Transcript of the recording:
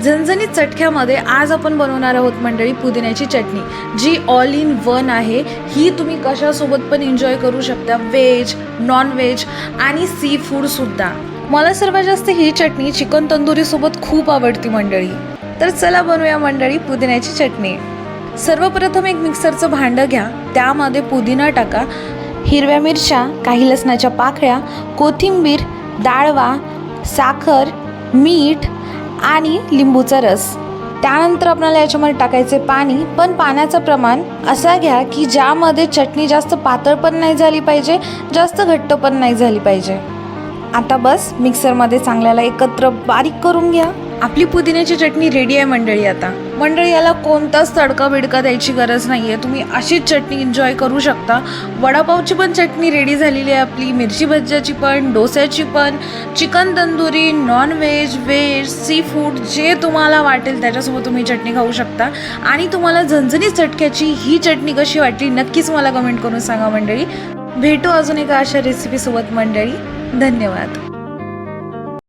झणझणीत चटक्यामध्ये आज आपण बनवणार आहोत मंडळी पुदिन्याची चटणी, जी ऑल इन वन आहे। ही तुम्ही कशासोबत पण एन्जॉय करू शकता, व्हेज, नॉन व्हेज आणि सी फूड सुद्धा। मला सर्वात जास्त ही चटणी चिकन तंदुरी सोबत खूप आवडती मंडळी। तर चला बनवूया मंडळी पुदिन्याची चटणी। सर्वप्रथम एक मिक्सरचं भांडं घ्या, त्यामध्ये पुदिना टाका, हिरव्या मिरच्या, काही लसणाच्या पाकळ्या, कोथिंबीर, डाळवा, साखर, मीठ आणि लिंबूचा रस। त्यानंतर आपल्याला याच्यामध्ये टाकायचे पाणी, पण पाण्याचं प्रमाण असा घ्या की ज्यामध्ये चटणी जास्त पातळ पण नाही झाली पाहिजे, जास्त घट्ट पण नाही झाली पाहिजे। आता बस मिक्सरमध्ये चांगल्याला एकत्र बारीक करून घ्या। आपली पुदिन्याची चटणी रेडी आहे मंडळी। आता मंडळी याला कोणताच तडका बिडका द्यायची गरज नाही आहे, तुम्ही अशीच चटणी एन्जॉय करू शकता। वडापावची पण चटणी रेडी झालेली आहे आपली, मिरची भज्याची पण, डोस्याची पण, chicken tandoori, non veg, veg, sea food जे तुम्हाला वाटेल त्याच्यासोबत तुम्ही चटणी खाऊ शकता। आणि तुम्हाला झणझणीत चटक्याची ही चटणी कशी वाटली नक्कीच मला कमेंट करून सांगा मंडळी। भेटू अजून एका अशा रेसिपीसोबत मंडळी। धन्यवाद।